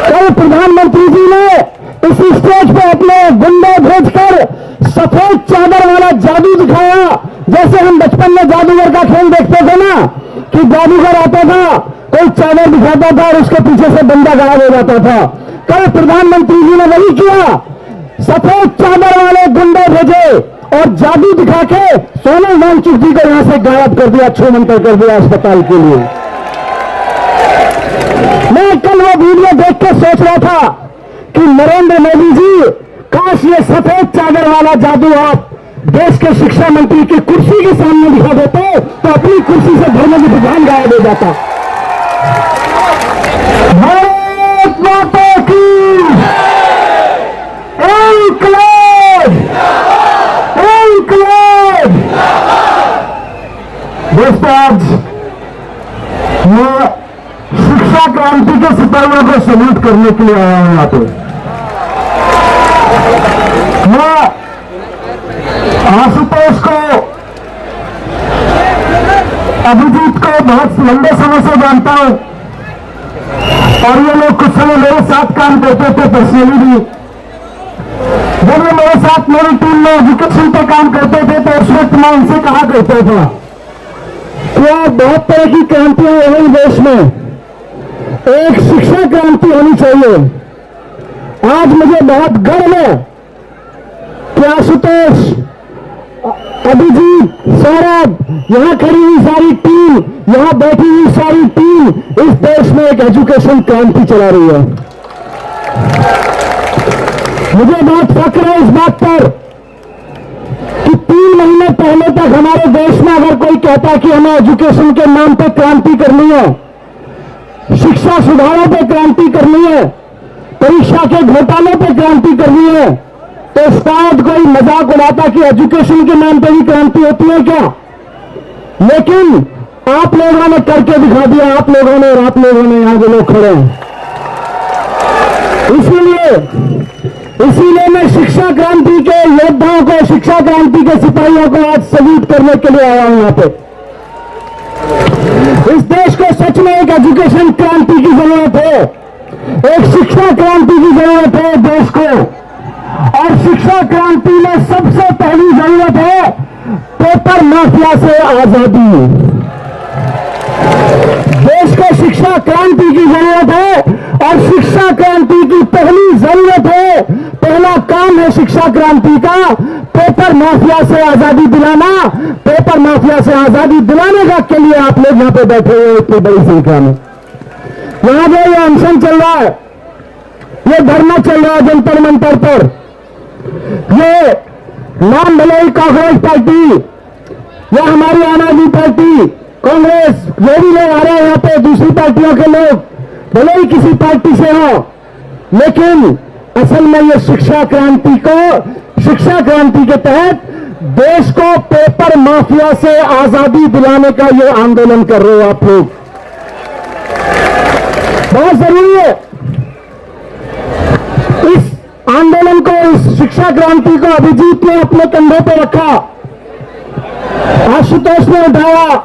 कल प्रधानमंत्री जी ने इस स्टेज पे अपने गुंडे भेजकर सफेद चादर वाला जादू दिखाया। जैसे हम बचपन में जादूगर का खेल देखते थे ना, कि जादूगर आता था, कोई चादर दिखाता था और उसके पीछे से बंदा गायब हो जाता था। कल प्रधानमंत्री जी ने वही किया, सफेद चादर वाले गुंडे भेजे और जादू दिखा के सोनम वांगचुक जी को यहां से गायब कर दिया, छूमंतर कर दिया अस्पताल के लिए। मैं कल वो वीडियो देख के सोच रहा था कि नरेंद्र मोदी जी, काश ये सफेद चादर वाला जादू आप देश के शिक्षा मंत्री की कुर्सी के सामने दिखा देते तो अपनी कुर्सी से धर्मेंद्र प्रधान गायब हो जाता। भारत माता की इंकलाब, इंकलाब। दोस्तों, आज मैं शिक्षा क्रांति के सिपाहियों को सल्यूट करने के लिए आया हूं यहाँ पे। मैं आशुतोष को, अभिजीत को बहुत लंबे समय से जानता हूं और ये लोग कुछ समय मेरे साथ काम करते थे, पर्सनली भी। जब ये मेरे साथ मेरी टीम में एजुकेशन पे काम करते थे तो उस वक्त मैं उनसे कहा करता था क्या बहुत तरह की क्रांतियां हो गई देश में, एक शिक्षा क्रांति होनी चाहिए। आज मुझे बहुत गर्व है कि आशुतोष, अभिजीत, सौरभ, यहां खड़ी हुई सारी टीम, यहां बैठी हुई सारी टीम इस देश में एक एजुकेशन क्रांति चला रही है। मुझे बहुत फख्र है इस बात पर कि 3 महीने पहले तक हमारे देश में अगर कोई कहता कि हमें एजुकेशन के नाम पर क्रांति करनी है, शिक्षा सुधारों पर क्रांति करनी है, परीक्षा के घोटाले पर क्रांति करनी है, तो शायद कोई मजाक उड़ाता कि एजुकेशन के नाम पर ही क्रांति होती है क्या। लेकिन आप लोगों ने करके दिखा दिया, आप लोगों ने और आप लोगों ने, यहां जो लोग खड़े हैं। इसीलिए मैं शिक्षा क्रांति के योद्धाओं को, शिक्षा क्रांति के सिपाहियों को आज सल्यूट करने के लिए आया हूं यहां पे। इस देश को सच में एक एजुकेशन क्रांति की जरूरत है, एक शिक्षा क्रांति की जरूरत है देश को। और शिक्षा क्रांति में सबसे पहली जरूरत है पेपर माफिया से आजादी। देश को शिक्षा क्रांति की जरूरत है और शिक्षा क्रांति की पहली जरूरत है, पहला काम है शिक्षा क्रांति का पेपर माफिया से आजादी दिलाना। पेपर माफिया से आजादी दिलाने का के लिए आप लोग यहां पे बैठे हुए इतनी बड़ी संख्या में। यहां जो ये अनशन चल रहा है, ये धरना चल रहा है जंतर मंतर पर, ये नाम भले ही कांग्रेस पार्टी या हमारी आम आदमी पार्टी, कांग्रेस, जो भी लोग आ रहे हैं यहां पे, दूसरी पार्टियों के लोग भले ही किसी पार्टी से हो, लेकिन असल में ये शिक्षा क्रांति के तहत देश को पेपर माफिया से आजादी दिलाने का ये आंदोलन कर रहे हो आप लोग। बहुत जरूरी है इस आंदोलन को, इस शिक्षा क्रांति को अभिजीत ने अपने कंधे पर रखा, आशुतोष ने उठाया,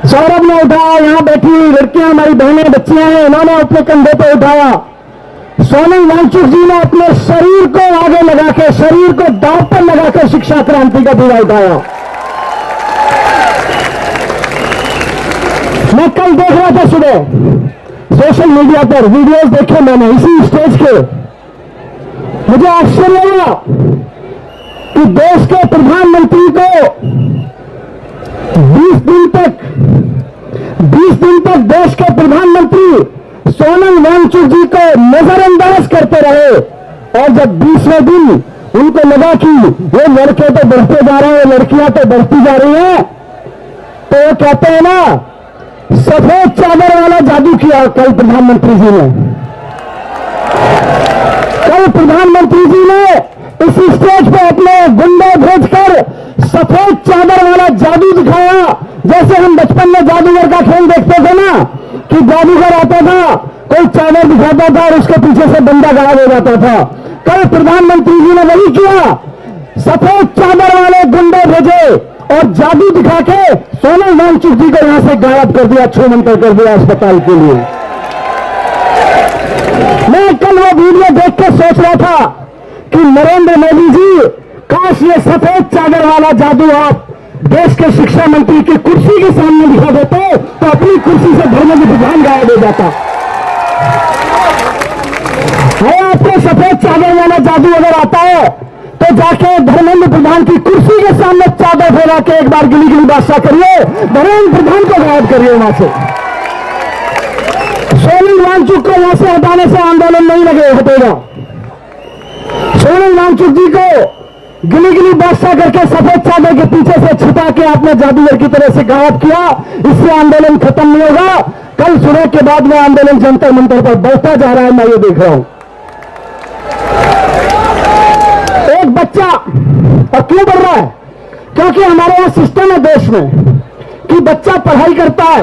सौरभ ने उठाया, यहां बैठी हुई लड़कियां, हमारी बहनें, बच्चियां हैं, उन्होंने अपने कंधे पर उठाया। सोनम वांगचुक जी ने अपने शरीर को आगे लगा के, शरीर को दांव पर लगाकर शिक्षा क्रांति का बीड़ा उठाया। मैं कल देख रहा था सुबह सोशल मीडिया पर वीडियोस देखे मैंने इसी स्टेज के, मुझे आश्चर्य हुआ कि देश के प्रधानमंत्री को 20 दिन तक देश के प्रधानमंत्री सोनम वांगचुक जी को नजरअंदाज करते रहे, और जब 20वें दिन उनको लगा कि ये लड़के तो बढ़ते जा रहे हैं, लड़कियां तो बढ़ती जा रही हैं, तो वो कहते हैं ना, सफेद चादर वाला जादू किया कल प्रधानमंत्री जी ने। कल प्रधानमंत्री जी ने इस स्टेज पर अपने गुंडे भेजकर सफेद चादर वाला जादू दिखाया। जैसे हम बचपन में जादूगर का खेल देखते थे ना, कि जादूगर आता था, कोई चादर दिखाता था और उसके पीछे से बंदा गायब हो जाता था। कल प्रधानमंत्री जी ने वही किया, सफेद चादर वाले गुंडे भेजे और जादू दिखा के सोनम वांगचुक जी को यहां से गायब कर दिया, छूमंतर कर दिया अस्पताल के लिए। मैं कल वो वीडियो देख के सोच रहा था कि नरेंद्र मोदी जी, काश ये सफेद चादर वाला जादू आप देश के शिक्षा मंत्री की कुर्सी के सामने दिखा देते तो अपनी कुर्सी से धर्मेंद्र प्रधान गायब हो जाता है। आपको सफेद चादर वाला जादू अगर आता है तो जाके धर्मेंद्र प्रधान की कुर्सी के सामने चादर फैला के एक बार गिली गिली बादशाह करिए, धर्मेंद्र प्रधान को गायब करिए वहां से। सोनल वांगचुक को वहां से हटाने से आंदोलन नहीं हटेगा। सोनल वांगचुक जी को गिली गिली बादशाह करके सफेद चादर के पीछे से छिपा के आपने जादूगर की तरह से गायब किया, इससे आंदोलन खत्म नहीं होगा। कल सुबह के बाद में आंदोलन जंतर मंतर पर बढ़ता जा रहा है, मैं ये देख रहा हूं। एक बच्चा, और क्यों बढ़ रहा है? क्योंकि हमारे यहां सिस्टम है देश में कि बच्चा पढ़ाई करता है,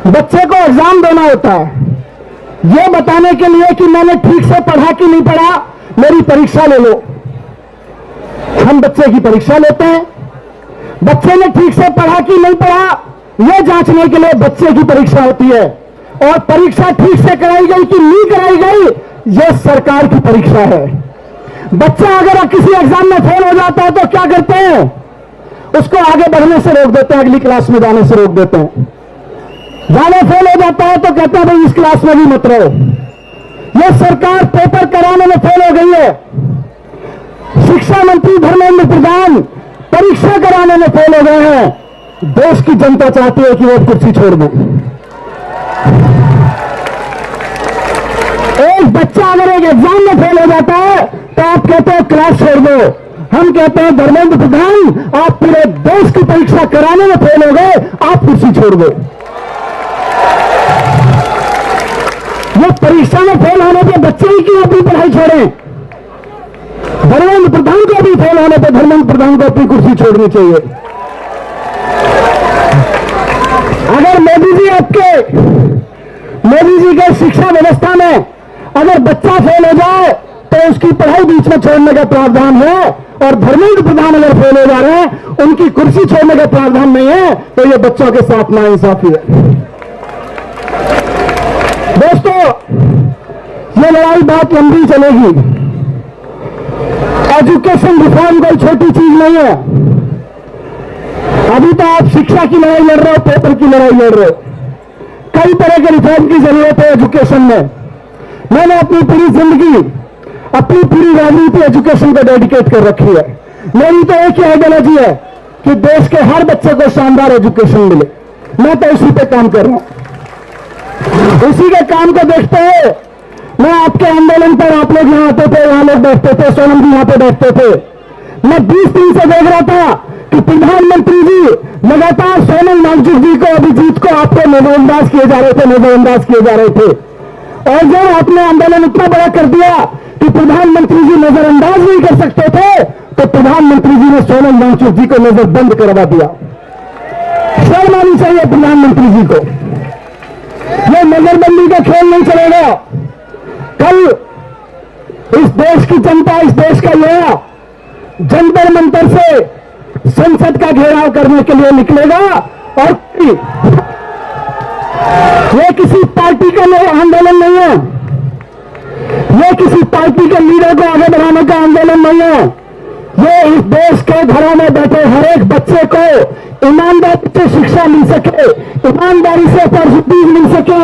बच्चे को एग्जाम देना होता है, ये बताने के लिए कि मैंने ठीक से पढ़ा कि नहीं पढ़ा, मेरी परीक्षा ले लो। हम बच्चे की परीक्षा लेते हैं, बच्चे ने ठीक से पढ़ा कि नहीं पढ़ा, यह जांचने के लिए बच्चे की परीक्षा होती है। और परीक्षा ठीक से कराई गई कि नहीं कराई गई, यह सरकार की परीक्षा है। बच्चा अगर किसी एग्जाम में फेल हो जाता है तो क्या करते हैं? उसको आगे बढ़ने से रोक देते हैं, अगली क्लास में जाने से रोक देते हैं। जाने फेल हो जाता है तो कहते हैं भाई इस क्लास में भी मत रहो। यह सरकार पेपर कराने में फेल हो गई है। शिक्षा मंत्री धर्मेंद्र प्रधान परीक्षा कराने में फेल हो गए हैं। देश की जनता चाहती है कि वो कुर्सी छोड़ दें। एक बच्चा अगर एक एग्जाम में फेल हो जाता है तो आप कहते हैं क्लास छोड़ दो। हम कहते हैं धर्मेंद्र प्रधान, आप पूरे देश की परीक्षा कराने में फेल हो गए, आप कुर्सी छोड़ दो। ये परीक्षा में फेल होने पे बच्चे ही क्यों अपनी पढ़ाई छोड़ें? धर्मेंद्र प्रधान को भी फेल होने पर धर्मेंद्र प्रधान को अपनी कुर्सी छोड़नी चाहिए। अगर मोदी जी के शिक्षा व्यवस्था में अगर बच्चा फेल हो जाए तो उसकी पढ़ाई बीच में छोड़ने का प्रावधान है, और धर्मेंद्र प्रधान अगर फेल हो जा रहे हैं, उनकी कुर्सी छोड़ने का प्रावधान नहीं है, तो ये बच्चों के साथ नाइंसाफी है। दोस्तों, ये लड़ाई बहुत लंबी चलेगी। एजुकेशन रिफॉर्म कोई छोटी चीज नहीं है। अभी तो आप शिक्षा की लड़ाई लड़ रहे हो, पेपर की लड़ाई लड़ रहे हो। कई तरह के रिफॉर्म की जरूरत है एजुकेशन में। मैंने अपनी पूरी जिंदगी, अपनी पूरी राजनीति एजुकेशन को डेडिकेट कर रखी है। मेरी तो एक ही आइडियोलॉजी है कि देश के हर बच्चे को शानदार एजुकेशन मिले। मैं तो उसी पे काम कर रहा हूं। उसी के काम को देखते हुए मैं आपके आंदोलन पर, आप लोग यहां आते थे, वहां लोग बैठते थे, सोनम जी यहां पे बैठते थे। मैं 20 दिन से देख रहा था कि प्रधानमंत्री जी लगातार सोनम वांगचुक जी को, अभिजीत को आपको नजरअंदाज किए जा रहे थे। और जब आपने आंदोलन इतना बड़ा कर दिया कि प्रधानमंत्री जी नजरअंदाज नहीं कर सकते थे, तो प्रधानमंत्री जी ने सोनम वांगचुक जी को नजरबंद करवा दिया। शर्म आनी चाहिए प्रधानमंत्री जी को। यह नजरबंदी का खेल नहीं चलेगा। कल इस देश की जनता, इस देश का युवा जंतर मंतर से संसद का घेराव करने के लिए निकलेगा, और यह किसी पार्टी का आंदोलन नहीं है, यह किसी पार्टी के लीडर को आगे बढ़ाने का आंदोलन नहीं है। ये इस देश के घरों में बैठे हर एक बच्चे को ईमानदारी से शिक्षा मिल सके, ईमानदारी से अपॉर्चुनिटीज मिल सके,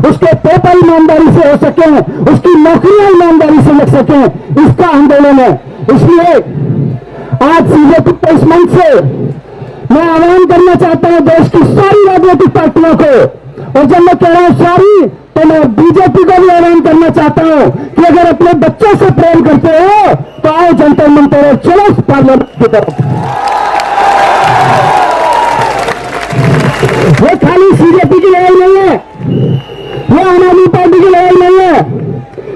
उसके पेपर ईमानदारी से हो सके, उसकी नौकरियां ईमानदारी से लग सके, इसका आंदोलन है। इसलिए आज सीजेपी को इस मंच से मैं आह्वान करना चाहता हूं देश की सारी राजनीतिक पार्टियों को, और जब मैं कह रहा हूं सारी, तो मैं बीजेपी को भी आह्वान करना चाहता हूं कि अगर अपने बच्चों से प्रेम करते हो तो आओ जंतर मंतर और चलो पार्लियामेंट की तरफ। ये खाली सीजेपी की लड़ाई नहीं है, ये आम आदमी पार्टी की लड़ाई नहीं है,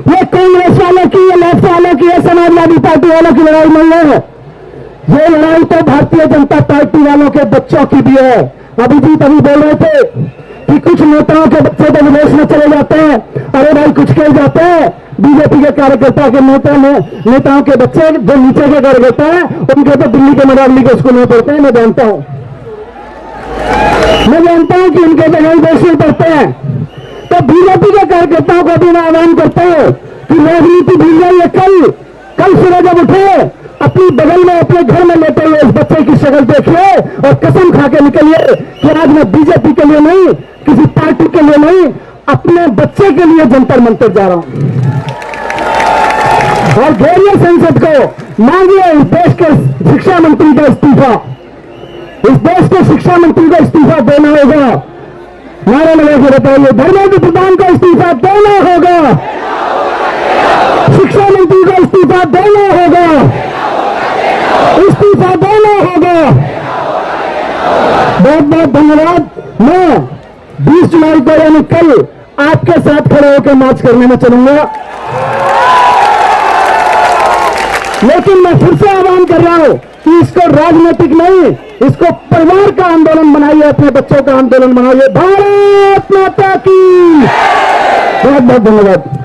ये कांग्रेस वालों की, ये लेफ्ट वालों की, ये समाजवादी पार्टी वालों की लड़ाई नहीं है। ये लड़ाई तो भारतीय जनता पार्टी वालों के बच्चों की भी है। अभिजीत अभी बोल रहे थे कि कुछ नेताओं के बच्चे तो विदेश में चले जाते हैं। अरे भाई, कुछ कह जाते हैं बीजेपी के कार्यकर्ता के नेताओं के बच्चे, जो नीचे के कार्यकर्ता हैं, उनके तो दिल्ली के मरावली के स्कूल में पढ़ते हैं। मैं जानता हूं कि उनके जगह देश में पढ़ते हैं। तो बीजेपी के कार्यकर्ताओं को भी मैं आह्वान करता हूं कि राजनीति भूल जाइए। कल सुबह जब उठे अपनी बगल में अपने घर में लेटे हुए इस बच्चे की शक्ल देखिए और कसम खा के निकलिए कि आज मैं बीजेपी के लिए नहीं, किसी पार्टी के लिए नहीं, अपने बच्चे के लिए जंतर मंतर जा रहा हूं। और घेरिए संसद को, मांगिए इस देश के शिक्षा मंत्री का इस्तीफा। इस देश के शिक्षा मंत्री को इस्तीफा देना होगा। नारे लगा के बताइए, धर्मेंद्र प्रधान को इस्तीफा देना होगा, शिक्षा मंत्री को इस्तीफा देना होगा, इस्तीफा देना होगा। बहुत बहुत धन्यवाद। मैं 20 जुलाई को यानी कल आपके साथ खड़े होकर मार्च करने में चलूंगा, लेकिन मैं फिर से आह्वान कर रहा हूं कि इसको राजनीतिक नहीं, इसको परिवार का आंदोलन बनाइए, अपने बच्चों का आंदोलन बनाइए। भारत माता की। बहुत बहुत धन्यवाद।